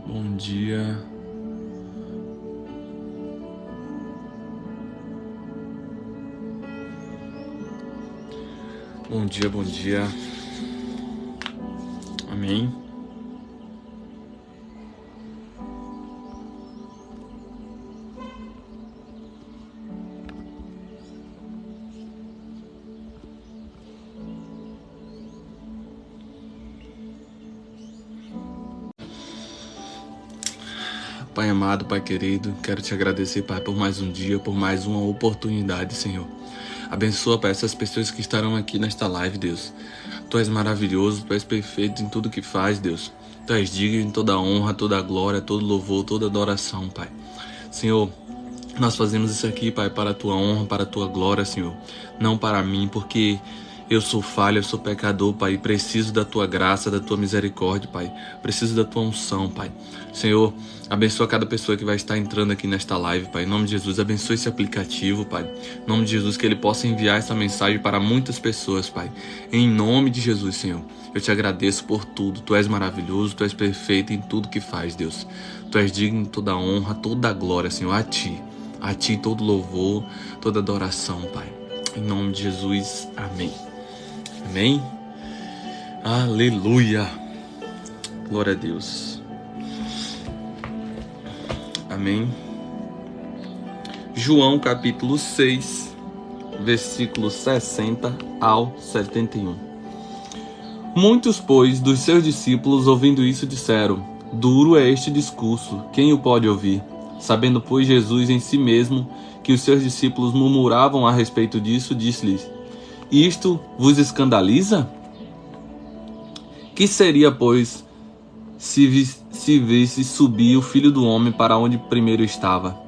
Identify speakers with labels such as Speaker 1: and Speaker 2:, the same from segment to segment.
Speaker 1: Bom dia. Bom dia, bom dia. Amém. Pai amado, Pai querido, quero te agradecer, Pai, por mais um dia, por mais uma oportunidade, Senhor. Abençoa, Pai, essas pessoas que estarão aqui nesta live, Deus. Tu és maravilhoso, Tu és perfeito em tudo que faz, Deus. Tu és digno em toda honra, toda glória, todo louvor, toda adoração, Pai. Senhor, nós fazemos isso aqui, Pai, para a Tua honra, para a Tua glória, Senhor. Não para mim, porque eu sou falho, eu sou pecador, Pai, e preciso da Tua graça, da Tua misericórdia, Pai. Preciso da Tua unção, Pai. Senhor, abençoa cada pessoa que vai estar entrando aqui nesta live, Pai. Em nome de Jesus, abençoa esse aplicativo, Pai. Em nome de Jesus, que ele possa enviar essa mensagem para muitas pessoas, Pai. Em nome de Jesus, Senhor. Eu te agradeço por tudo. Tu és maravilhoso, Tu és perfeito em tudo que faz, Deus. Tu és digno de toda honra, toda glória, Senhor, a Ti. A Ti todo louvor, toda adoração, Pai. Em nome de Jesus, amém. Amém? Aleluia. Glória a Deus. Amém. João capítulo 6, versículos 60 ao 71. Muitos, pois, dos seus discípulos, ouvindo isso, disseram: duro é este discurso, quem o pode ouvir? Sabendo, pois, Jesus em si mesmo que os seus discípulos murmuravam a respeito disso, disse-lhes: isto vos escandaliza? Que seria, pois, se visse subir o Filho do Homem para onde primeiro estava?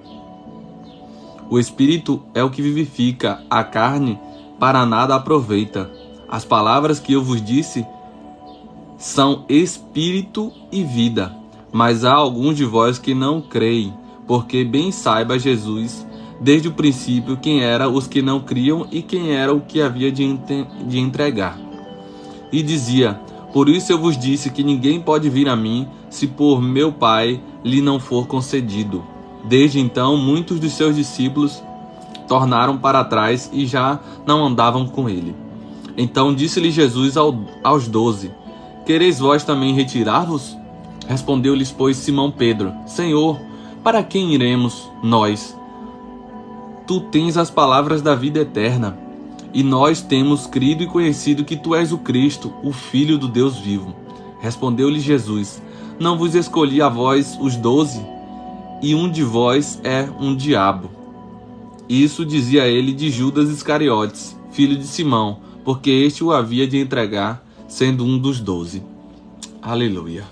Speaker 1: O Espírito é o que vivifica, a carne para nada aproveita. As palavras que eu vos disse são Espírito e vida, mas há alguns de vós que não creem, porque bem saiba Jesus, desde o princípio, quem eram os que não criam e quem era o que havia de entregar. E dizia: por isso eu vos disse que ninguém pode vir a mim, se por meu Pai lhe não for concedido. Desde então, muitos dos seus discípulos tornaram para trás e já não andavam com ele. Então disse-lhe Jesus aos 12: quereis vós também retirar-vos? Respondeu-lhes, pois, Simão Pedro: Senhor, para quem iremos nós? Tu tens as palavras da vida eterna, e nós temos crido e conhecido que Tu és o Cristo, o Filho do Deus vivo. Respondeu-lhe Jesus: não vos escolhi a vós os 12, e um de vós é um diabo. Isso dizia ele de Judas Iscariotes, filho de Simão, porque este o havia de entregar, sendo um dos 12. Aleluia.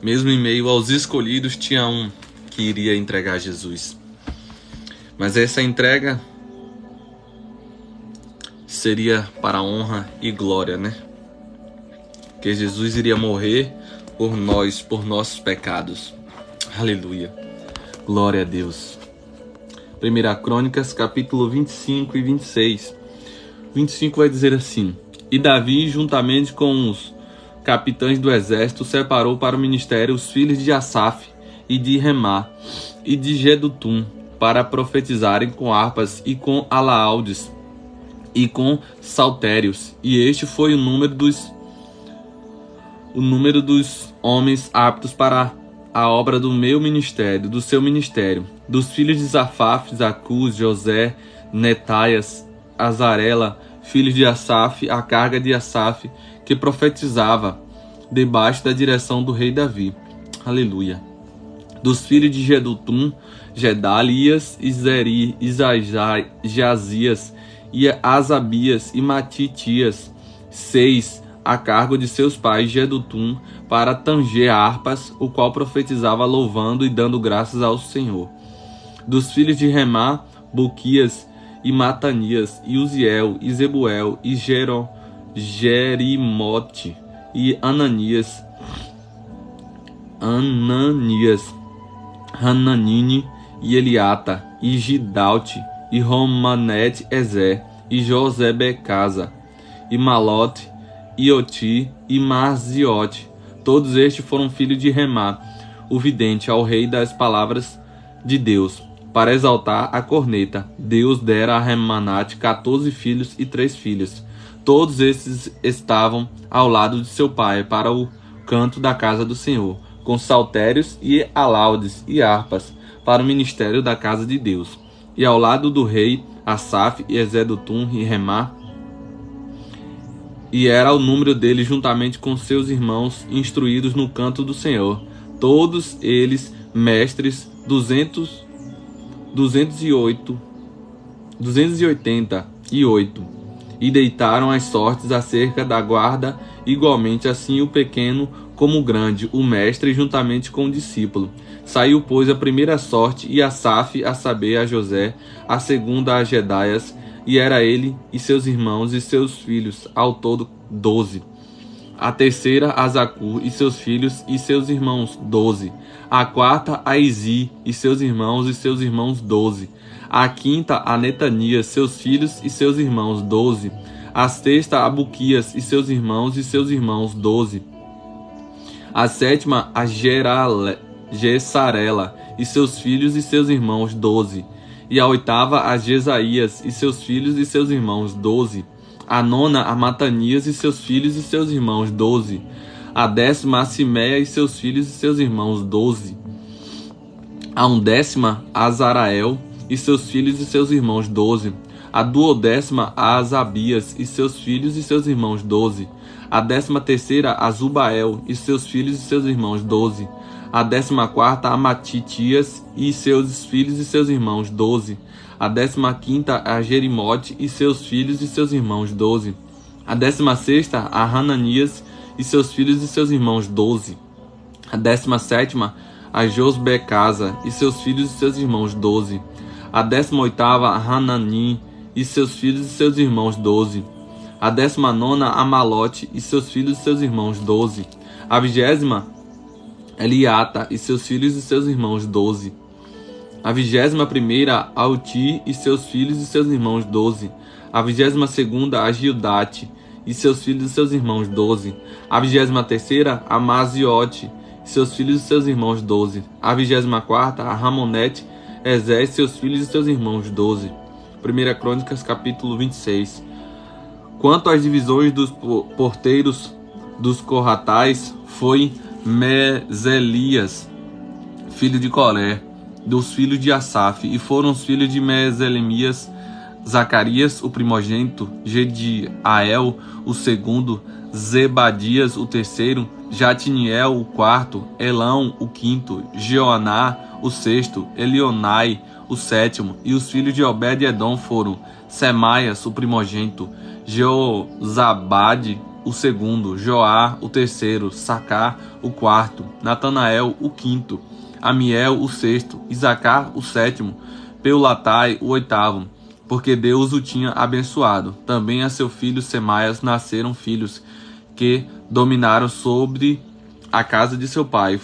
Speaker 1: Mesmo em meio aos escolhidos, tinha um que iria entregar Jesus. Mas essa entrega seria para a honra e glória, né? Que Jesus iria morrer por nós, por nossos pecados. Aleluia. Glória a Deus. 1 Crônicas, capítulo 25 e 26. 25 vai dizer assim: e Davi, juntamente com os capitães do exército, separou para o ministério os filhos de Asaf e de Remá e de Jedutum, para profetizarem com harpas e com alaúdes e com saltérios. E este foi o número dos homens aptos para a obra do meu ministério, do seu ministério. Dos filhos de Zafaf, Zacus, José, Netaias, Azarela, filhos de Asaf, a carga de Asaf, que profetizava debaixo da direção do rei Davi. Aleluia. Dos filhos de Jedutum, Gedalias, Izeri, Jazias, e Asabias e Matitias, 6, a cargo de seus pais Jedutum, para tanger harpas, o qual profetizava louvando e dando graças ao Senhor. Dos filhos de Remá, Buquias e Matanias, e Uziel, e Zebuel, e Jerimote, e Ananias, Hananine, e Eliata, e Gidalte, e Romanete Ezé, e José Becasa, e Malote, e Oti, e Marziote, Todos estes foram filhos de Remá, o vidente, ao rei das palavras de Deus. Para exaltar a corneta, Deus dera a Remanate 14 filhos e 3 filhas. Todos esses estavam ao lado de seu pai para o canto da casa do Senhor, com saltérios e alaudes e harpas para o ministério da casa de Deus. E ao lado do rei, Asaf e Ezedutum e Remá, e era o número deles juntamente com seus irmãos instruídos no canto do Senhor. Todos eles mestres 288, e deitaram as sortes acerca da guarda, igualmente assim o pequeno como o grande, o mestre juntamente com o discípulo. Saiu, pois, a primeira sorte, e Asaf, a saber, a José, a segunda a Jedaias, e era ele e seus irmãos e seus filhos, ao todo 12. A terceira a Zacur e seus filhos e seus irmãos, 12. A quarta a Izi e seus irmãos, 12. A quinta a Netanias, seus filhos e seus irmãos, 12. A sexta a Buquias e seus irmãos, 12. A sétima a Gessarela e seus filhos e seus irmãos, 12. E a oitava a Jesaías e seus filhos e seus irmãos, 12. A nona a Matanias e seus filhos e seus irmãos, 12. A décima a Simeia e seus filhos e seus irmãos, 12. A undécima a Azarael e seus filhos e seus irmãos, 12. A duodécima a Azabias e seus filhos e seus irmãos, 12. A 13ª a Zubael e seus filhos e seus irmãos, 12. A 14ª a Matitias e seus filhos e seus irmãos, 12. A 15ª a Jerimote e seus filhos e seus irmãos, 12. A 16ª a Hananias e seus filhos e seus irmãos, 12. A 17ª a Josbecasa e seus filhos e seus irmãos, 12. A 18ª a Hanani e seus filhos e seus irmãos, 12. A 19ª a Malote e seus filhos e seus irmãos, 12. A 20ª Eliata e seus filhos e seus irmãos, 12. A 21ª a Uti e seus filhos e seus irmãos, 12. A 22ª a Gildate e seus filhos e seus irmãos, 12. A 23ª a Maziote e seus filhos e seus irmãos, 12. A 24ª a Ramonete, Ezé e seus filhos e seus irmãos, 12. 1 Crônicas, capítulo 26. Quanto às divisões dos porteiros dos Corratais, foi Meselias, filho de Coré, dos filhos de Asaf, e foram os filhos de Meselemias, Zacarias, o primogênito, Gediael, o segundo, Zebadias, o terceiro, Jatiniel, o quarto, Elão, o quinto, Jeoaná, o sexto, Elionai, o sétimo, e os filhos de Obed-edom foram Semaias, o primogênito, Jeozabade, o segundo, Joá, o terceiro, Sacar, o quarto, Natanael, o quinto, Amiel, o sexto, Isacar, o sétimo, Peulatai, o oitavo, porque Deus o tinha abençoado. Também a seu filho Semaias nasceram filhos que dominaram sobre a casa de seu pai,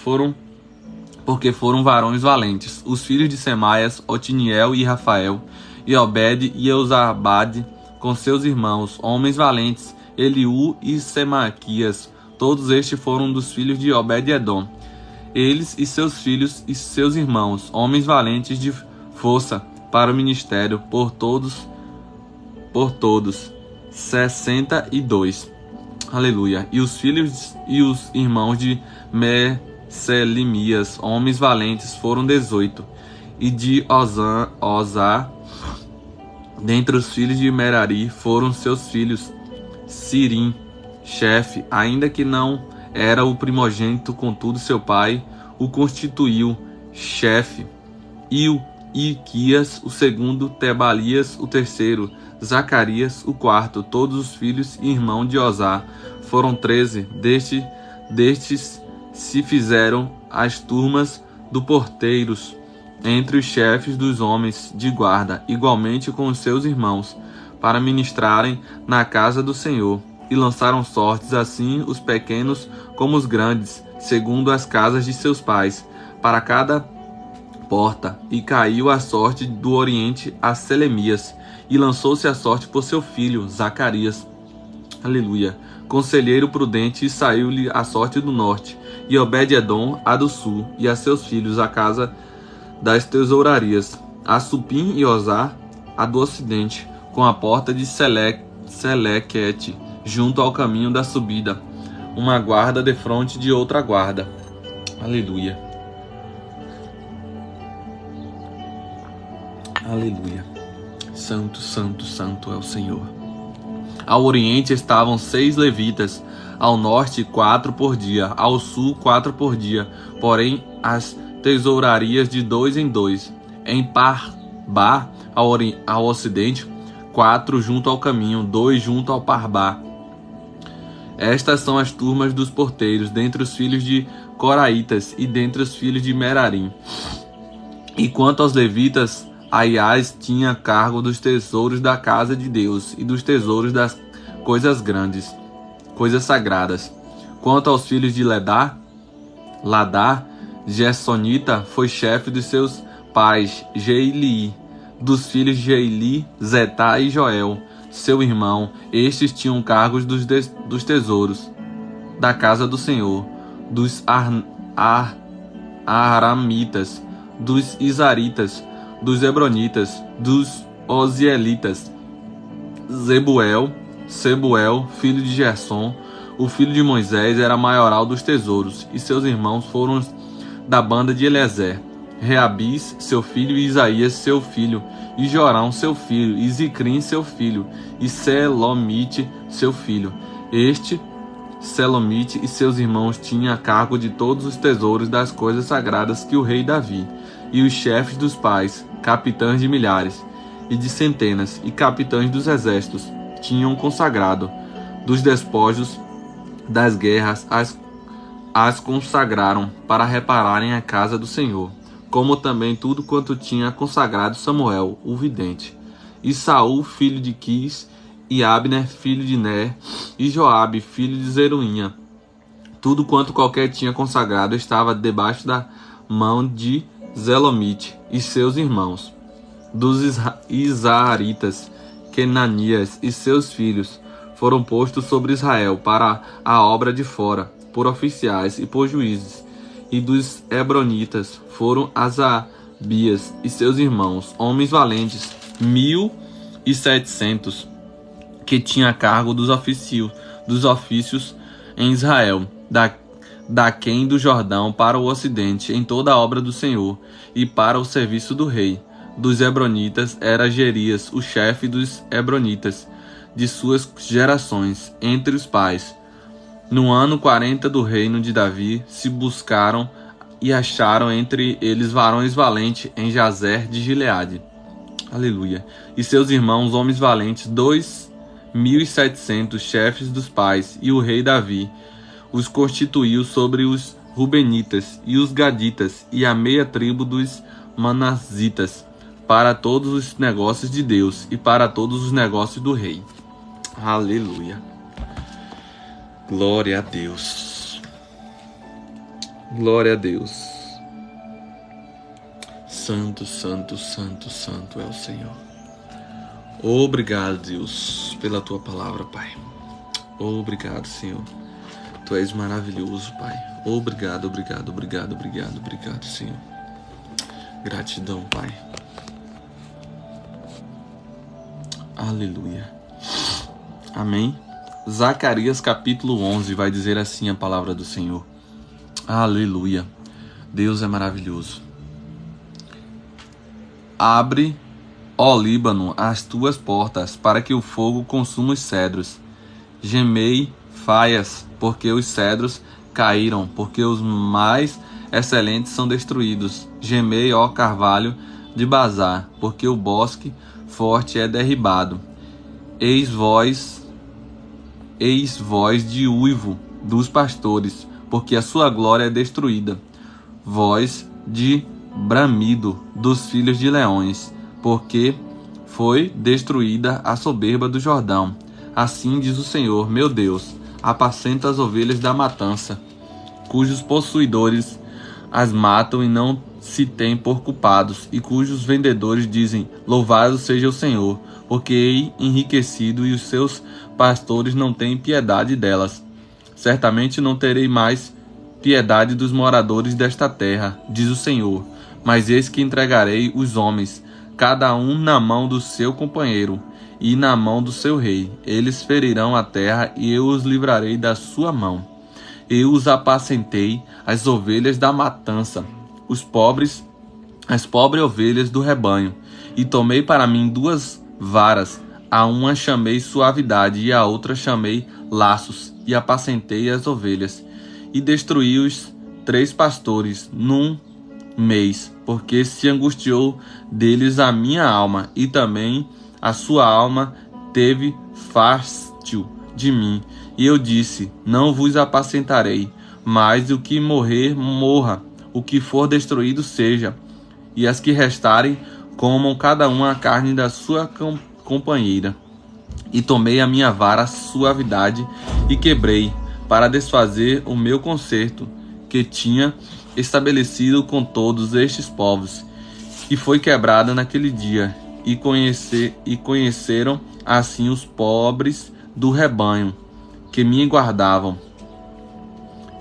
Speaker 1: porque foram varões valentes. Os filhos de Semaias, Otiniel e Rafael, e Obed e Eusabade, com seus irmãos, homens valentes, Eliú e Semaquias. Todos estes foram dos filhos de Obed-edom. Eles e seus filhos e seus irmãos, homens valentes de força para o ministério, por todos 62. Aleluia. E os filhos e os irmãos de Meselimias, homens valentes, foram 18. E de Ozá, dentre os filhos de Merari, foram seus filhos Sirim, chefe, ainda que não era o primogênito, contudo seu pai o constituiu chefe. Iquias, o segundo, Tebalias, o terceiro, Zacarias, o quarto, todos os filhos e irmãos de Ozá. Foram 13. Destes se fizeram as turmas do porteiros entre os chefes dos homens de guarda, igualmente com os seus irmãos, para ministrarem na casa do Senhor. E lançaram sortes, assim os pequenos como os grandes, segundo as casas de seus pais, para cada porta. E caiu a sorte do oriente a Selemias, e lançou-se a sorte por seu filho Zacarias. Aleluia. conselheiro prudente, e saiu-lhe a sorte do norte, e Obed-edom a do sul, e a seus filhos a casa das tesourarias, a Supim e Ozar a do ocidente, com a porta de Selequete, junto ao caminho da subida, uma guarda defronte de outra guarda. Aleluia. Aleluia. Santo, santo, santo é o Senhor. Ao oriente estavam 6 levitas, ao norte 4 por dia, ao sul 4 por dia, porém as tesourarias de 2 em 2. Em Parbá, ao ocidente, 4 junto ao caminho, 2 junto ao Parbá. Estas são as turmas dos porteiros, dentre os filhos de Coraitas e dentre os filhos de Merarim. E quanto aos levitas, Aias tinha cargo dos tesouros da casa de Deus e dos tesouros das coisas grandes, coisas sagradas. Quanto aos filhos de Ladá, Gersonita foi chefe dos seus pais, Jeili. Dos filhos de Jeili, Zetá e Joel, seu irmão. Estes tinham cargos dos tesouros da casa do Senhor, dos Aramitas, dos Isaritas, dos Hebronitas, dos Ozielitas. Sebuel, filho de Gerson, o filho de Moisés, era maioral dos tesouros, e seus irmãos foram da banda de Eliezer: Reabis, seu filho, e Isaías, seu filho, e Jorão, seu filho, e Zicrim, seu filho, e Selomite, seu filho. Este, Selomite e seus irmãos tinham a cargo de todos os tesouros das coisas sagradas que o rei Davi, e os chefes dos pais, capitães de milhares e de centenas, e capitães dos exércitos, tinham consagrado. Dos despojos das guerras as consagraram para repararem a casa do Senhor, como também tudo quanto tinha consagrado Samuel, o vidente, e Saul, filho de Quis, e Abner, filho de Ner, e Joabe, filho de Zeruinha. Tudo quanto qualquer tinha consagrado estava debaixo da mão de Zelomite e seus irmãos. Dos Isaaritas, Kenanias e seus filhos foram postos sobre Israel para a obra de fora, por oficiais e por juízes. E dos Hebronitas foram Asabias e seus irmãos, homens valentes, 1.700, que tinha a cargo dos ofícios em Israel, daquém do Jordão para o ocidente, em toda a obra do Senhor, e para o serviço do rei. Dos Hebronitas era Gerias, o chefe dos Hebronitas, de suas gerações, entre os pais. No ano 40 do reino de Davi, se buscaram e acharam entre eles varões valentes em Jazer de Gileade. Aleluia. E seus irmãos, homens valentes, 2.700 chefes dos pais, e o rei Davi os constituiu sobre os Rubenitas e os Gaditas e a meia tribo dos Manasitas, para todos os negócios de Deus e para todos os negócios do rei. Aleluia. Glória a Deus. Glória a Deus. Santo, santo, santo, santo é o Senhor. Obrigado, Deus, pela tua palavra, Pai. Obrigado, Senhor. Tu és maravilhoso, Pai. Obrigado, obrigado, obrigado, obrigado, obrigado, Senhor. Gratidão, Pai. Aleluia. Amém. Zacarias capítulo 11 vai dizer assim a palavra do Senhor. Aleluia. Deus é maravilhoso. Abre, ó Líbano, as tuas portas, para que o fogo consuma os cedros. Gemei, faias, porque os cedros caíram, porque os mais excelentes são destruídos. Gemei, ó carvalho de Bazar, porque o bosque forte é derribado. Eis voz de uivo dos pastores, porque a sua glória é destruída. Voz de bramido dos filhos de leões, porque foi destruída a soberba do Jordão. Assim diz o Senhor, meu Deus, apacenta as ovelhas da matança, cujos possuidores as matam e não se têm por culpados, e cujos vendedores dizem, louvado seja o Senhor, porque hei enriquecido e os seus pastores não têm piedade delas. Certamente não terei mais piedade dos moradores desta terra, diz o Senhor, mas eis que entregarei os homens, cada um na mão do seu companheiro e na mão do seu rei. Eles ferirão a terra e eu os livrarei da sua mão. Eu os apacentei, as ovelhas da matança, as pobres ovelhas do rebanho, e tomei para mim 2 varas, a uma chamei suavidade e a outra chamei laços, e apacentei as ovelhas, e destruí os 3 pastores num mês, porque se angustiou deles a minha alma, e também a sua alma teve fástio de mim. E eu disse: não vos apacentarei, mas o que morrer, morra, o que for destruído seja, e as que restarem comam cada uma a carne da sua companheira. E tomei a minha vara suavidade e quebrei, para desfazer o meu concerto que tinha estabelecido com todos estes povos. E foi quebrada naquele dia, e conheceram assim os pobres do rebanho que me guardavam,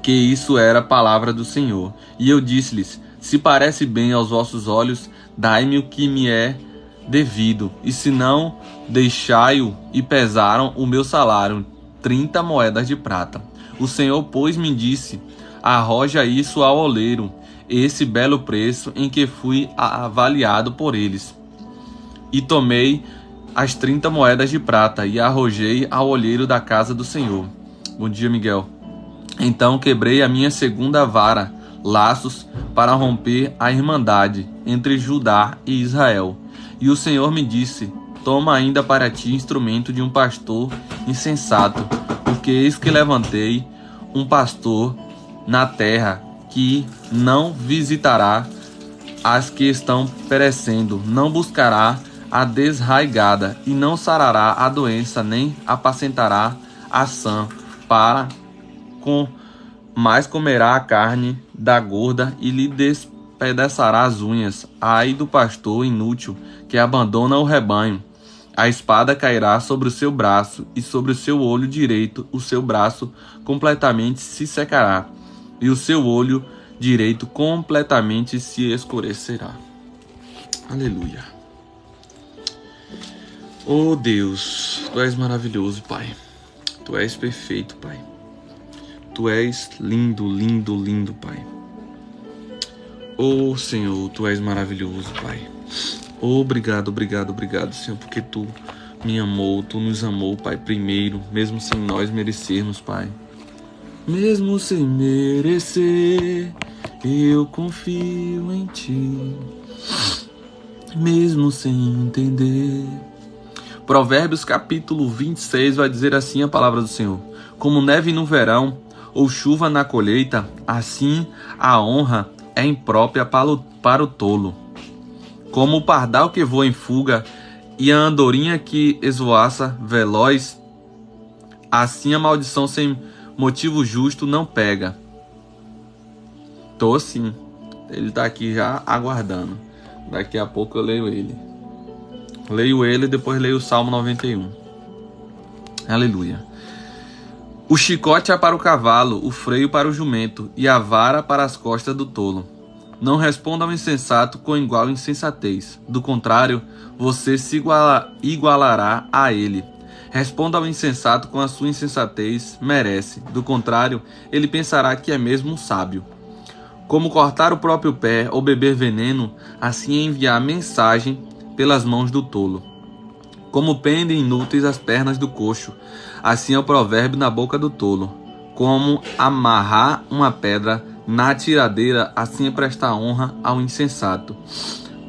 Speaker 1: que isso era a palavra do Senhor. E eu disse-lhes: se parece bem aos vossos olhos, dai-me o que me é devido, e se não, deixai-o. E pesaram o meu salário, 30 moedas de prata. O Senhor, pois, me disse: arroja isso ao oleiro, esse belo preço em que fui avaliado por eles. E tomei as 30 moedas de prata e arrojei ao olheiro da casa do Senhor. Bom dia, Miguel. Então quebrei a minha segunda vara, laços, para romper a irmandade entre Judá e Israel. E o Senhor me disse: toma ainda para ti instrumento de um pastor insensato, porque eis que levantei um pastor na terra que não visitará as que estão perecendo, não buscará a desraigada, e não sarará a doença, nem apacentará a sã, mas comerá a carne da gorda e lhe despedaçará as unhas. Ai do pastor inútil que abandona o rebanho. A espada cairá sobre o seu braço, e sobre o seu olho direito o seu braço completamente se secará, e o seu olho direito completamente se escurecerá. Aleluia. Oh Deus, Tu és maravilhoso, Pai. Tu és perfeito, Pai. Tu és lindo, lindo, lindo, Pai. Oh Senhor, Tu és maravilhoso, Pai. Obrigado, obrigado, obrigado, Senhor, porque Tu me amou, Tu nos amou, Pai, primeiro, mesmo sem nós merecermos, Pai. Mesmo sem merecer, eu confio em Ti. Mesmo sem entender. Provérbios capítulo 26 vai dizer assim a palavra do Senhor: como neve no verão, ou chuva na colheita, assim a honra é imprópria para o tolo. Como o pardal que voa em fuga e a andorinha que esvoaça veloz, assim a maldição sem motivo justo não pega. Tô sim. Ele tá aqui já aguardando. Daqui a pouco eu leio ele. Leio ele e depois leio o Salmo 91. Aleluia. O chicote é para o cavalo, o freio para o jumento, e a vara para as costas do tolo. Não responda ao insensato com igual insensatez. Do contrário, você se igualará a ele. Responda ao insensato com a sua insensatez, merece. Do contrário, ele pensará que é mesmo um sábio. Como cortar o próprio pé ou beber veneno, assim é enviar mensagem pelas mãos do tolo. Como pendem inúteis as pernas do coxo, assim é o provérbio na boca do tolo. Como amarrar uma pedra na tiradeira, assim é prestar honra ao insensato.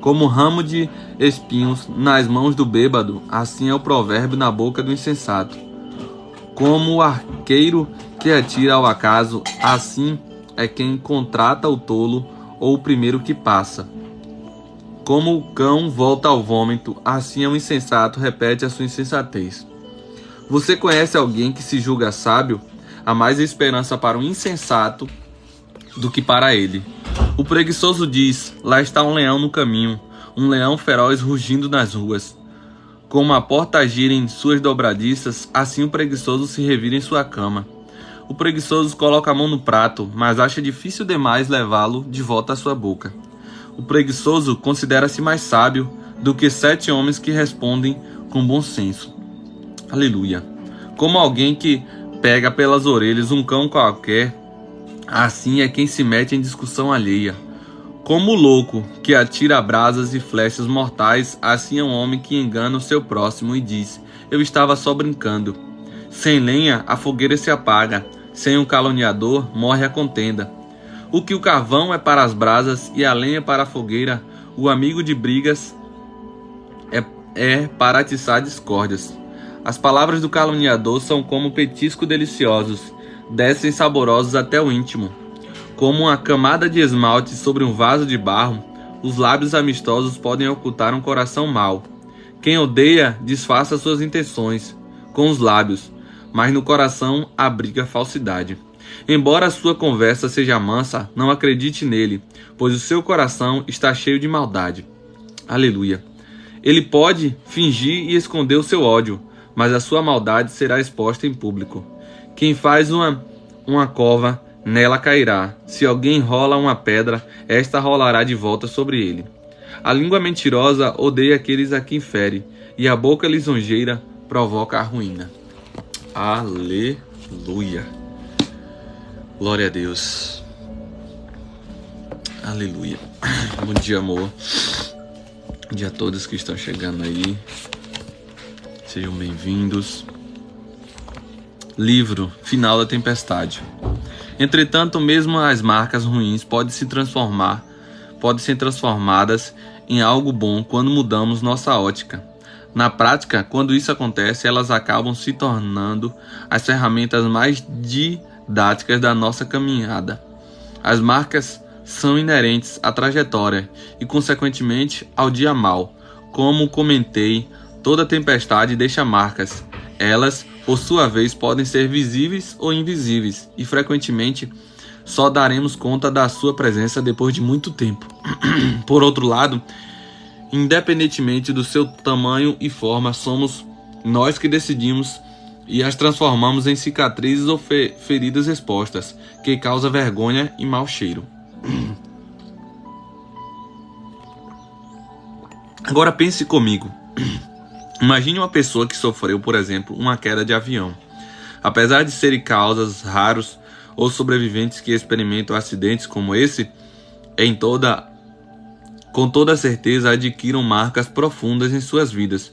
Speaker 1: Como ramo de espinhos nas mãos do bêbado, assim é o provérbio na boca do insensato. Como o arqueiro que atira ao acaso, assim é quem contrata o tolo ou o primeiro que passa. Como o cão volta ao vômito, assim é o insensato repete a sua insensatez. Você conhece alguém que se julga sábio? Há mais esperança para o insensato do que para ele. O preguiçoso diz: lá está um leão no caminho, um leão feroz rugindo nas ruas. Como a porta gira em suas dobradiças, assim o preguiçoso se revira em sua cama. O preguiçoso coloca a mão no prato, mas acha difícil demais levá-lo de volta à sua boca. O preguiçoso considera-se mais sábio do que 7 homens que respondem com bom senso. Aleluia. Como alguém que pega pelas orelhas um cão qualquer, assim é quem se mete em discussão alheia. Como o louco que atira brasas e flechas mortais, assim é um homem que engana o seu próximo e diz: eu estava só brincando. Sem lenha, a fogueira se apaga. Sem um caluniador, morre a contenda. O que o carvão é para as brasas e a lenha para a fogueira, o amigo de brigas é para atiçar discórdias. As palavras do caluniador são como petisco deliciosos, descem saborosos até o íntimo. Como uma camada de esmalte sobre um vaso de barro, os lábios amistosos podem ocultar um coração mau. Quem odeia disfarça suas intenções com os lábios, mas no coração abriga falsidade. Embora a sua conversa seja mansa, não acredite nele, pois o seu coração está cheio de maldade. Aleluia. Ele pode fingir e esconder o seu ódio, mas a sua maldade será exposta em público. Quem faz uma cova, nela cairá. Se alguém rola uma pedra, esta rolará de volta sobre ele. A língua mentirosa odeia aqueles a quem fere, e a boca lisonjeira provoca a ruína. Aleluia. Glória a Deus. Aleluia. Bom dia, amor. Bom dia a todos que estão chegando aí. Sejam bem-vindos. Livro Final da Tempestade. Entretanto, mesmo as marcas ruins podem ser transformadas em algo bom quando mudamos nossa ótica. Na prática, quando isso acontece, elas acabam se tornando as ferramentas mais didáticas da nossa caminhada. As marcas são inerentes à trajetória e, consequentemente, ao dia mau. Como comentei, toda tempestade deixa marcas. Elas, por sua vez, podem ser visíveis ou invisíveis, e frequentemente só daremos conta da sua presença depois de muito tempo. Por outro lado, independentemente do seu tamanho e forma, somos nós que decidimos e as transformamos em cicatrizes ou feridas expostas, que causam vergonha e mau cheiro. Agora pense comigo. Imagine uma pessoa que sofreu, por exemplo, uma queda de avião. Apesar de serem causas raros ou sobreviventes que experimentam acidentes como esse, com toda certeza adquiram marcas profundas em suas vidas.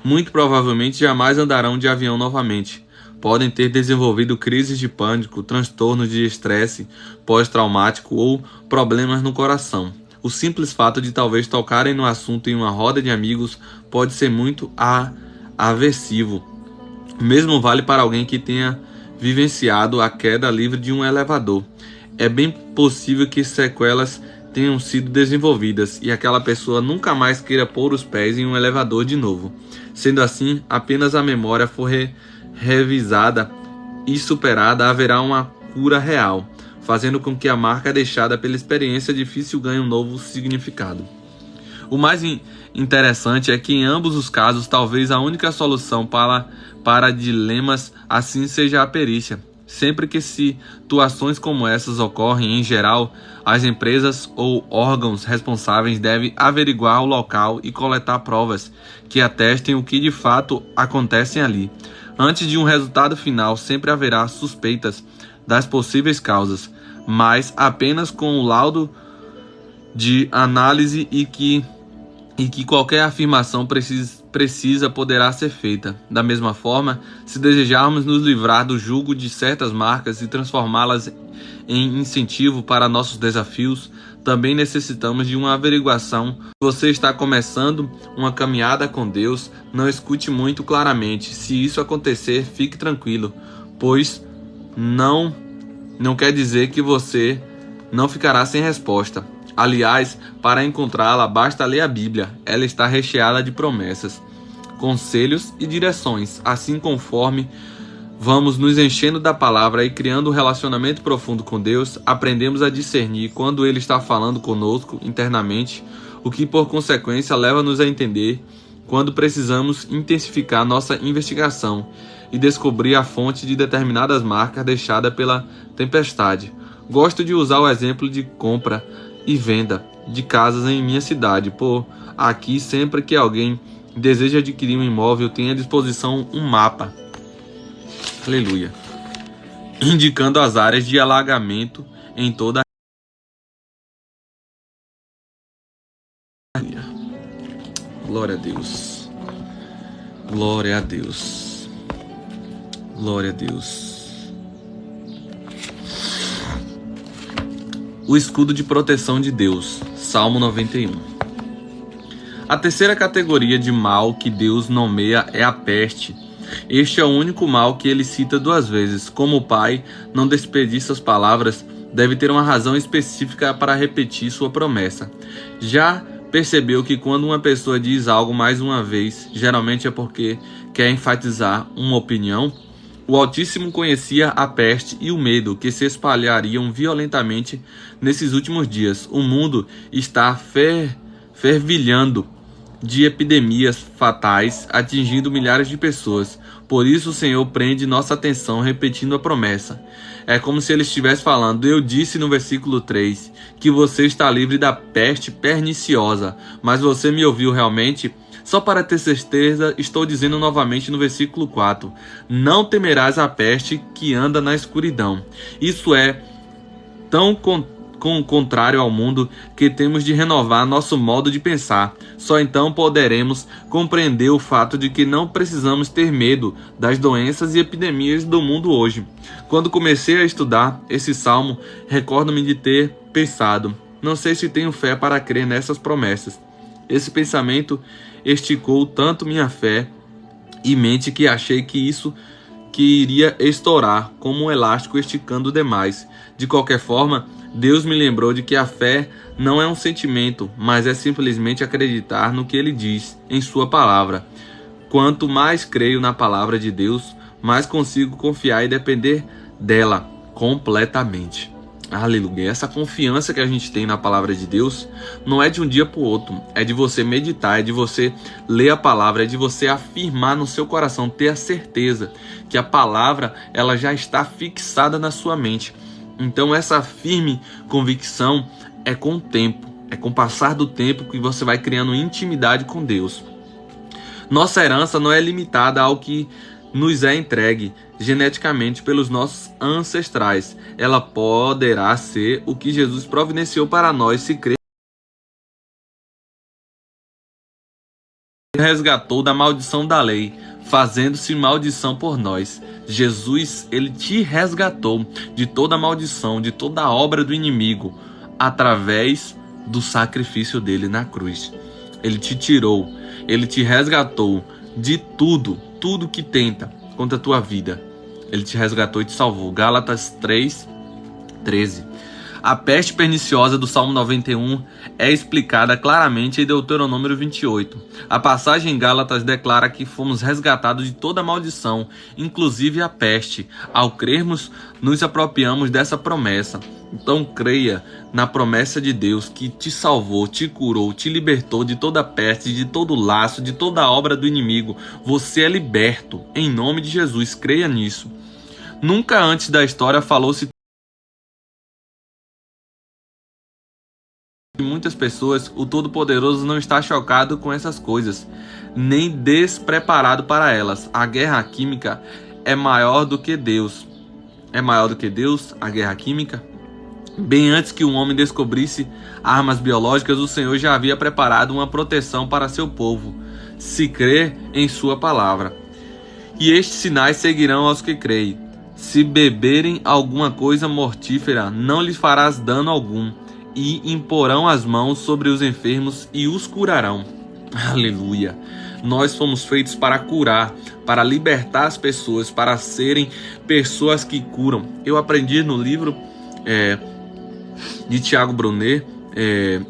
Speaker 1: Muito provavelmente jamais andarão de avião novamente. Podem ter desenvolvido crises de pânico, transtornos de estresse pós-traumático ou problemas no coração. O simples fato de talvez tocarem no assunto em uma roda de amigos pode ser muito aversivo. O mesmo vale para alguém que tenha vivenciado a queda livre de um elevador. É bem possível que sequelas tenham sido desenvolvidas e aquela pessoa nunca mais queira pôr os pés em um elevador de novo. Sendo assim, apenas a memória for revisada e superada, haverá uma cura real, fazendo com que a marca deixada pela experiência difícil ganhe um novo significado. O mais interessante é que em ambos os casos, talvez a única solução para dilemas assim seja a perícia. Sempre que situações como essas ocorrem, em geral, as empresas ou órgãos responsáveis devem averiguar o local e coletar provas que atestem o que de fato acontece ali. Antes de um resultado final, sempre haverá suspeitas das possíveis causas, mas apenas com o laudo de análise e que qualquer afirmação precisa poderá ser feita. Da mesma forma, se desejarmos nos livrar do jugo de certas marcas e transformá-las em incentivo para nossos desafios, também necessitamos de uma averiguação. Se você está começando uma caminhada com Deus, não escute muito claramente. Se isso acontecer, fique tranquilo, pois não quer dizer que você não ficará sem resposta. Aliás, para encontrá-la, basta ler a Bíblia. Ela está recheada de promessas, conselhos e direções. Assim, conforme vamos nos enchendo da palavra e criando um relacionamento profundo com Deus, aprendemos a discernir quando Ele está falando conosco internamente, o que por consequência leva-nos a entender quando precisamos intensificar nossa investigação e descobrir a fonte de determinadas marcas deixadas pela tempestade. Gosto de usar o exemplo de compra e venda de casas em minha cidade, por aqui sempre que alguém deseja adquirir um imóvel tem à disposição um mapa, aleluia, indicando as áreas de alagamento em toda a área. Glória a Deus. Glória a Deus. Glória a Deus. O escudo de proteção de Deus. Salmo 91. A terceira categoria de mal que Deus nomeia é a peste. Este é o único mal que ele cita 2 vezes. Como o Pai não desperdiça as palavras, deve ter uma razão específica para repetir sua promessa. Já percebeu que quando uma pessoa diz algo mais uma vez, geralmente é porque quer enfatizar uma opinião? O Altíssimo conhecia a peste e o medo que se espalhariam violentamente nesses últimos dias. O mundo está fervilhando de epidemias fatais, atingindo milhares de pessoas. Por isso o Senhor prende nossa atenção repetindo a promessa. É como se ele estivesse falando: eu disse no versículo 3 que você está livre da peste perniciosa, mas você me ouviu realmente? Só para ter certeza, estou dizendo novamente no versículo 4: não temerás a peste que anda na escuridão. Isso é tão contrário ao mundo que temos de renovar nosso modo de pensar. Só então poderemos compreender o fato de que não precisamos ter medo das doenças e epidemias do mundo hoje. Quando comecei a estudar esse salmo, recordo-me de ter pensado: não sei se tenho fé para crer nessas promessas. Esse pensamento esticou tanto minha fé e mente que achei que isso iria estourar como um elástico esticando demais. De qualquer forma, Deus me lembrou de que a fé não é um sentimento, mas é simplesmente acreditar no que Ele diz em Sua palavra. Quanto mais creio na palavra de Deus, mais consigo confiar e depender dela completamente. Aleluia. Essa confiança que a gente tem na palavra de Deus não é de um dia para o outro, é de você meditar, é de você ler a palavra, é de você afirmar no seu coração, ter a certeza que a palavra ela já está fixada na sua mente. Então essa firme convicção é com o tempo, é com o passar do tempo que você vai criando intimidade com Deus. Nossa herança não é limitada ao que nos é entregue geneticamente pelos nossos ancestrais. Ela poderá ser o que Jesus providenciou para nós se crer. Resgatou da maldição da lei, fazendo-se maldição por nós. Jesus, ele te resgatou de toda maldição, de toda a obra do inimigo, através do sacrifício dele na cruz. Ele te tirou, ele te resgatou de tudo que tenta contra a tua vida. Ele te resgatou e te salvou. Gálatas 3:13. A peste perniciosa do Salmo 91 é explicada claramente em Deuteronômio 28. A passagem em Gálatas declara que fomos resgatados de toda maldição, inclusive a peste. Ao crermos, nos apropriamos dessa promessa. Então creia na promessa de Deus que te salvou, te curou, te libertou de toda peste, de todo laço, de toda a obra do inimigo. Você é liberto, em nome de Jesus. Creia nisso. Nunca antes da história falou-se muitas pessoas. O Todo-Poderoso não está chocado com essas coisas, nem despreparado para elas. A guerra química é maior do que Deus. É maior do que Deus, a guerra química? Bem antes que o homem descobrisse armas biológicas, o Senhor já havia preparado uma proteção para seu povo, se crer em sua palavra. E estes sinais seguirão aos que creem. Se beberem alguma coisa mortífera, não lhes farás dano algum, e imporão as mãos sobre os enfermos e os curarão. Aleluia! Nós fomos feitos para curar, para libertar as pessoas, para serem pessoas que curam. Eu aprendi no livro de Tiago Brunet,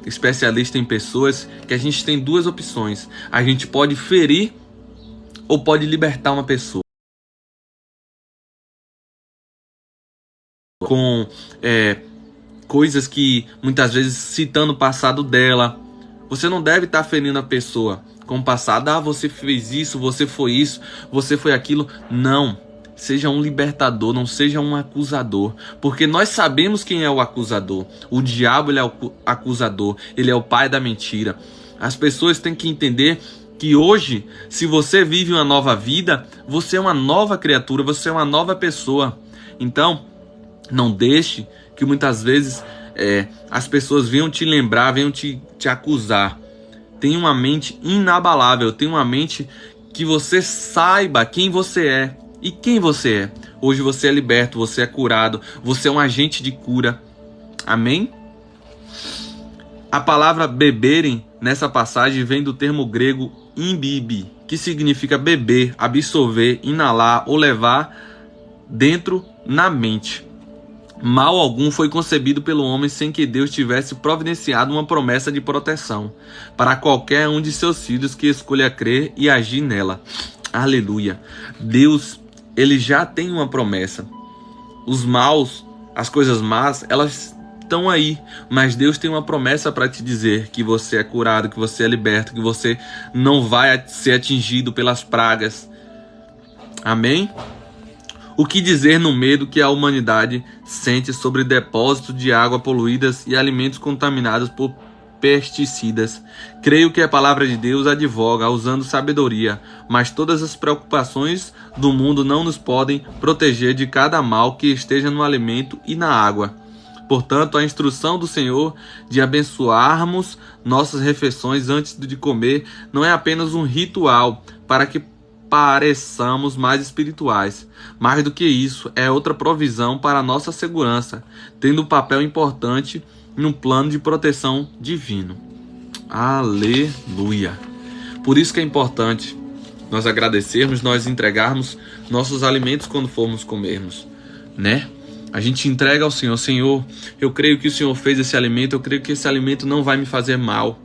Speaker 1: especialista em pessoas, que a gente tem 2 opções. A gente pode ferir ou pode libertar uma pessoa. Com coisas que muitas vezes citando o passado dela. Você não deve estar ferindo a pessoa com o passado. Ah, você fez isso, você foi isso, você foi aquilo. Não. Seja um libertador, não seja um acusador. Porque nós sabemos quem é o acusador. O diabo, ele é o acusador. Ele é o pai da mentira. As pessoas têm que entender que hoje, se você vive uma nova vida, você é uma nova criatura, você é uma nova pessoa. Então, não deixe que muitas vezes as pessoas venham te lembrar, venham te acusar. Tenha uma mente inabalável, tenha uma mente que você saiba quem você é. E quem você é? Hoje você é liberto, você é curado, você é um agente de cura. Amém? A palavra beberem nessa passagem vem do termo grego imbibe, que significa beber, absorver, inalar ou levar dentro na mente. Mal algum foi concebido pelo homem sem que Deus tivesse providenciado uma promessa de proteção para qualquer um de seus filhos que escolha crer e agir nela. Aleluia. Deus, ele já tem uma promessa. Os maus, as coisas más, elas estão aí, mas Deus tem uma promessa para te dizer que você é curado, que você é liberto, que você não vai ser atingido pelas pragas. Amém? O que dizer no medo que a humanidade sente sobre depósitos de água poluídas e alimentos contaminados por pesticidas? Creio que a palavra de Deus advoga usando sabedoria, mas todas as preocupações do mundo não nos podem proteger de cada mal que esteja no alimento e na água. Portanto, a instrução do Senhor de abençoarmos nossas refeições antes de comer não é apenas um ritual para que pareçamos mais espirituais. Mais do que isso, é outra provisão para a nossa segurança, tendo um papel importante num plano de proteção divino. Aleluia! Por isso que é importante nós agradecermos, nós entregarmos nossos alimentos quando formos comermos, né? A gente entrega ao Senhor. Senhor, eu creio que o Senhor fez esse alimento, eu creio que esse alimento não vai me fazer mal.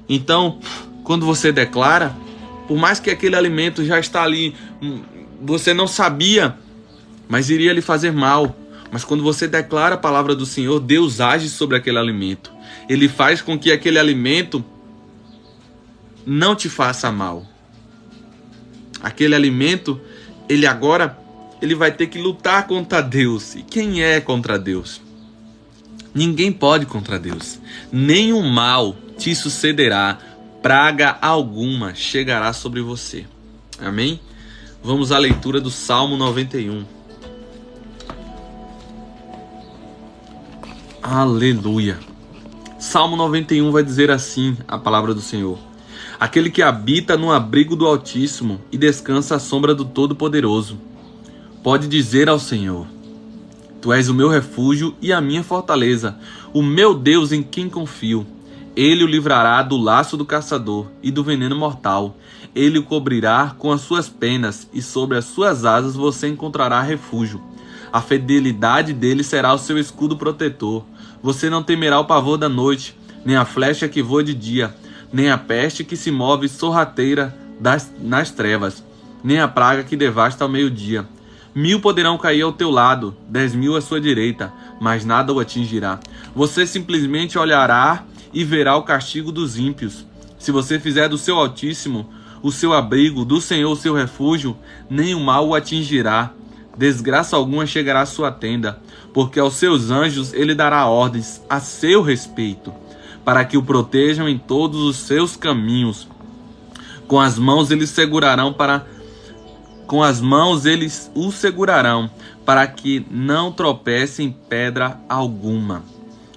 Speaker 1: Então, quando você declara, por mais que aquele alimento já está ali, você não sabia, mas iria lhe fazer mal. Mas quando você declara a palavra do Senhor, Deus age sobre aquele alimento. Ele faz com que aquele alimento não te faça mal. Aquele alimento, ele vai ter que lutar contra Deus. E quem é contra Deus? Ninguém pode contra Deus. Nenhum mal te sucederá. Praga alguma chegará sobre você. Amém? Vamos à leitura do Salmo 91. Aleluia. Salmo 91 vai dizer assim a palavra do Senhor: aquele que habita no abrigo do Altíssimo e descansa à sombra do Todo-Poderoso, pode dizer ao Senhor: Tu és o meu refúgio e a minha fortaleza, o meu Deus em quem confio. Ele o livrará do laço do caçador e do veneno mortal. Ele o cobrirá com as suas penas e sobre as suas asas você encontrará refúgio. A fidelidade dele será o seu escudo protetor. Você não temerá o pavor da noite, nem a flecha que voa de dia, nem a peste que se move sorrateira nas trevas, nem a praga que devasta ao meio-dia. 1000 poderão cair ao teu lado, 10.000 à sua direita, mas nada o atingirá. Você simplesmente olhará e verá o castigo dos ímpios. Se você fizer do seu Altíssimo o seu abrigo, do Senhor o seu refúgio, nem o mal o atingirá. Desgraça alguma chegará à sua tenda, porque aos seus anjos ele dará ordens a seu respeito, para que o protejam em todos os seus caminhos. Com as mãos eles o segurarão, para que não tropece em pedra alguma.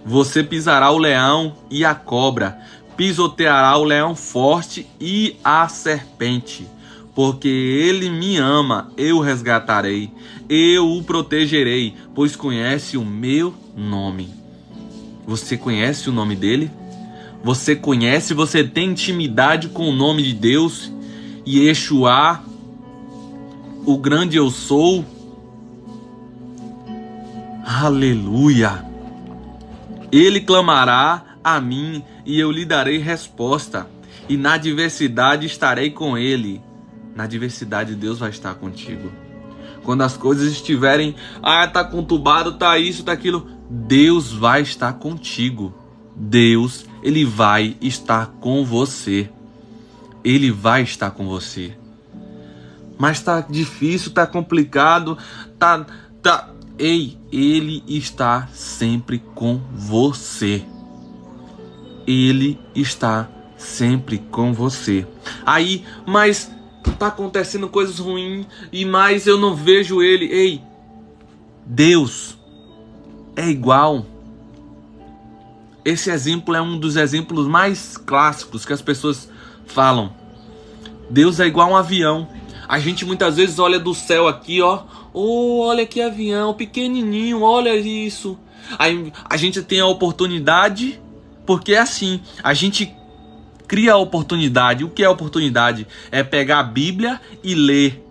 Speaker 1: Você pisará o leão e a cobra, pisoteará o leão forte e a serpente. Porque ele me ama, eu o resgatarei, eu o protegerei, pois conhece o meu nome. Você conhece o nome dele? Você conhece, você tem intimidade com o nome de Deus? Yeshua, o grande eu sou? Aleluia! Ele clamará a mim e eu lhe darei resposta. E na adversidade estarei com ele. Na adversidade Deus vai estar contigo. Quando as coisas estiverem, tá conturbado, tá isso, tá aquilo, Deus vai estar contigo. Deus, Ele vai estar com você. Ele vai estar com você. Mas tá difícil, tá complicado, Ei, Ele está sempre com você. Ele está sempre com você. Aí, mas tá acontecendo coisas ruins e mais eu não vejo Ele. Ei, Deus é igual. Esse exemplo é um dos exemplos mais clássicos que as pessoas falam. Deus é igual um avião. A gente muitas vezes olha do céu aqui, ó. Oh, olha que avião, pequenininho, olha isso. Aí a gente tem a oportunidade, porque é assim, a gente cria a oportunidade. O que é a oportunidade? É pegar a Bíblia e ler.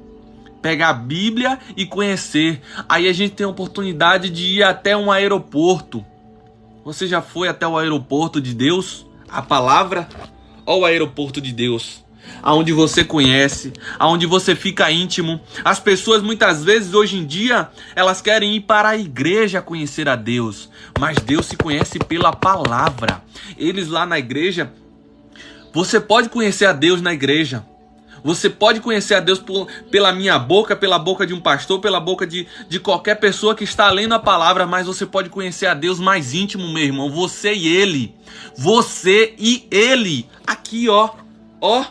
Speaker 1: Pegar a Bíblia e conhecer. Aí a gente tem a oportunidade de ir até um aeroporto. Você já foi até o aeroporto de Deus? A palavra? Olha o aeroporto de Deus. Aonde você conhece, aonde você fica íntimo. As pessoas muitas vezes hoje em dia, elas querem ir para a igreja conhecer a Deus. Mas Deus se conhece pela palavra. Eles lá na igreja, você pode conhecer a Deus na igreja. Você pode conhecer a Deus pela minha boca, pela boca de um pastor, pela boca de qualquer pessoa que está lendo a palavra, mas você pode conhecer a Deus mais íntimo, meu irmão. Você e Ele. Você e Ele. Aqui, ó. Ó.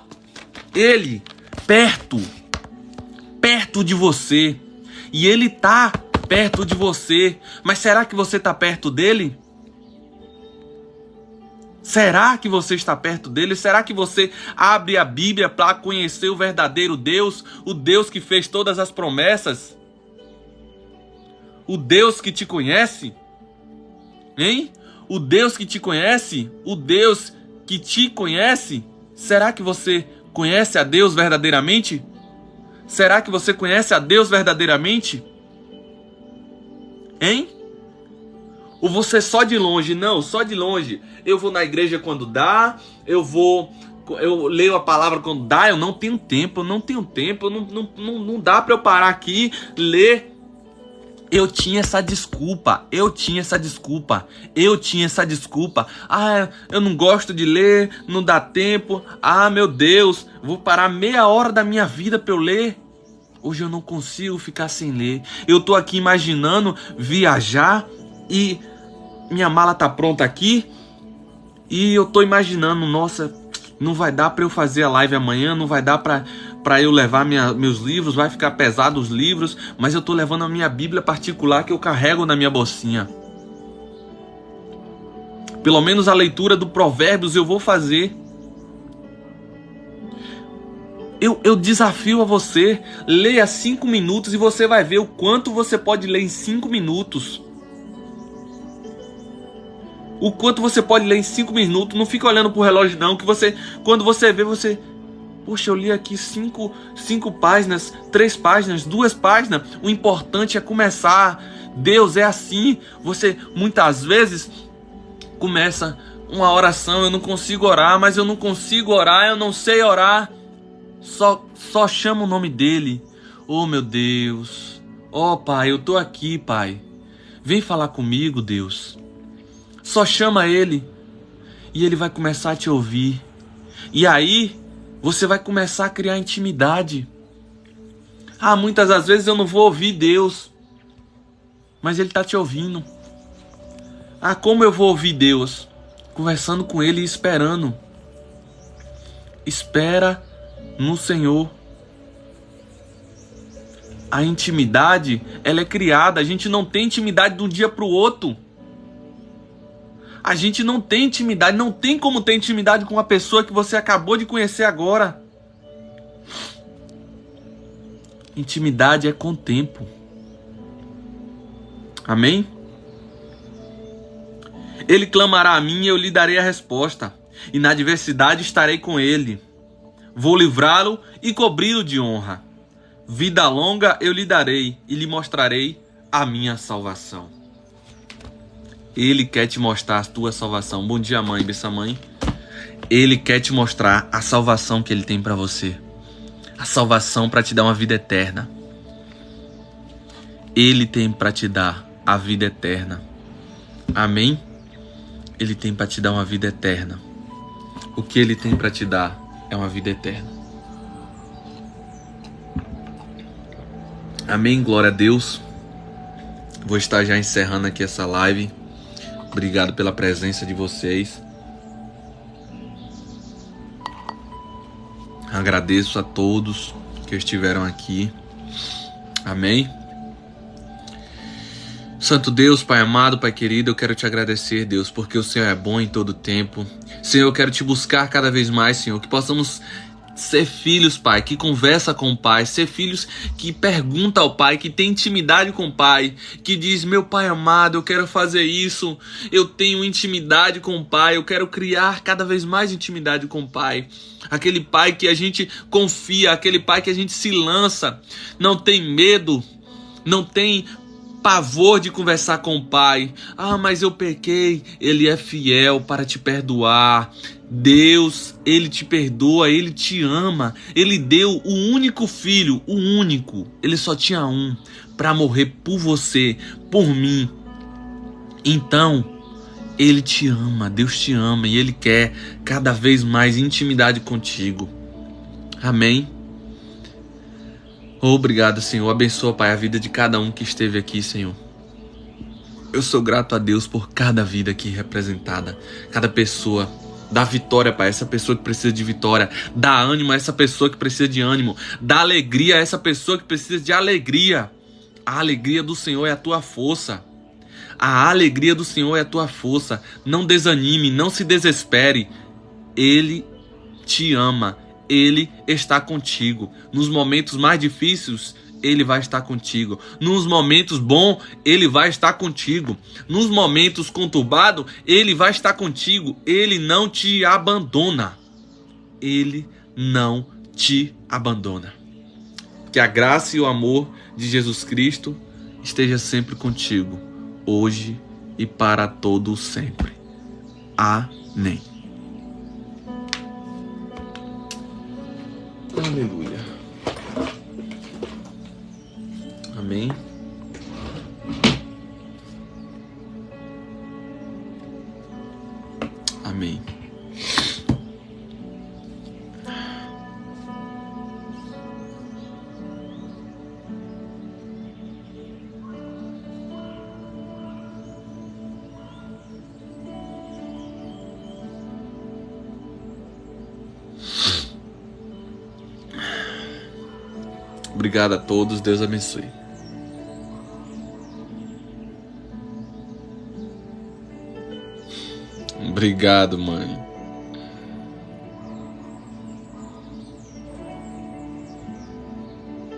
Speaker 1: Ele. Perto. Perto de você. E Ele tá perto de você. Mas será que você está perto dEle? Será que você está perto dele? Será que você abre a Bíblia para conhecer o verdadeiro Deus? O Deus que fez todas as promessas? O Deus que te conhece? Hein? O Deus que te conhece? O Deus que te conhece? Será que você conhece a Deus verdadeiramente? Será que você conhece a Deus verdadeiramente? Hein? Ou você só de longe? Não, só de longe. Eu vou na igreja quando dá, eu leio a palavra quando dá, eu não tenho tempo, não dá para eu parar aqui, ler. Eu tinha essa desculpa. Ah, eu não gosto de ler, não dá tempo. Ah, meu Deus, vou parar meia hora da minha vida para eu ler. Hoje eu não consigo ficar sem ler. Eu tô aqui imaginando viajar e minha mala tá pronta aqui e eu tô imaginando, nossa, não vai dar para eu fazer a live amanhã, não vai dar para eu levar meus livros, vai ficar pesado os livros, mas eu tô levando a minha Bíblia particular que eu carrego na minha bolsinha. Pelo menos a leitura do Provérbios eu vou fazer. Eu desafio a você, leia 5 minutos e você vai ver o quanto você pode ler em 5 minutos. O quanto você pode ler em 5 minutos. Não fica olhando pro relógio não, que você, quando você vê, você... Poxa, eu li aqui 5 páginas, 3 páginas, 2 páginas. O importante é começar. Deus é assim. Você, muitas vezes, começa uma oração. Eu não consigo orar, mas eu não consigo orar, eu não sei orar. Só chama o nome dele. Oh, meu Deus. Oh, Pai, eu tô aqui, Pai. Vem falar comigo, Deus. Só chama ele e ele vai começar a te ouvir. E aí você vai começar a criar intimidade. Ah, muitas das vezes eu não vou ouvir Deus, mas ele está te ouvindo. Ah, como eu vou ouvir Deus? Conversando com ele e esperando. Espera no Senhor. A intimidade, ela é criada. A gente não tem intimidade de um dia para o outro. A gente não tem intimidade, não tem como ter intimidade com uma pessoa que você acabou de conhecer agora. Intimidade é com o tempo. Amém? Ele clamará a mim e eu lhe darei a resposta. E na adversidade estarei com ele. Vou livrá-lo e cobri-lo de honra. Vida longa eu lhe darei e lhe mostrarei a minha salvação. Ele quer te mostrar a tua salvação. Bom dia, mãe, benção, mãe. Ele quer te mostrar a salvação que ele tem para você. A salvação para te dar uma vida eterna. Ele tem para te dar a vida eterna. Amém? Ele tem para te dar uma vida eterna. O que Ele tem para te dar é uma vida eterna. Amém, glória a Deus. Vou estar já encerrando aqui essa live. Obrigado pela presença de vocês. Agradeço a todos que estiveram aqui. Amém. Santo Deus, Pai amado, Pai querido, eu quero te agradecer, Deus, porque o Senhor é bom em todo tempo. Senhor, eu quero te buscar cada vez mais, Senhor, que possamos ser filhos, Pai, que conversa com o Pai, ser filhos que pergunta ao Pai, que tem intimidade com o Pai, que diz, meu Pai amado, eu quero fazer isso, eu tenho intimidade com o Pai, eu quero criar cada vez mais intimidade com o Pai. Aquele Pai que a gente confia, aquele Pai que a gente se lança, não tem medo, não tem pavor de conversar com o Pai. Ah, mas eu pequei. Ele é fiel para te perdoar. Deus, Ele te perdoa, Ele te ama. Ele deu o único filho, o único. Ele só tinha um, para morrer por você, por mim. Então, Ele te ama, Deus te ama e Ele quer cada vez mais intimidade contigo. Amém? Obrigado, Senhor. Abençoa, Pai, a vida de cada um que esteve aqui, Senhor. Eu sou grato a Deus por cada vida aqui representada, cada pessoa. Dá vitória, Pai, essa pessoa que precisa de vitória. Dá ânimo a essa pessoa que precisa de ânimo. Dá alegria a essa pessoa que precisa de alegria. A alegria do Senhor é a tua força. A alegria do Senhor é a tua força. Não desanime, não se desespere. Ele te ama. Ele está contigo. Nos momentos mais difíceis, Ele vai estar contigo. Nos momentos bons, Ele vai estar contigo. Nos momentos conturbados, Ele vai estar contigo. Ele não te abandona. Ele não te abandona. Que a graça e o amor de Jesus Cristo esteja sempre contigo, hoje e para todo sempre. Amém. Aleluia. Amém. Amém. Obrigado a todos, Deus abençoe. Obrigado, mãe.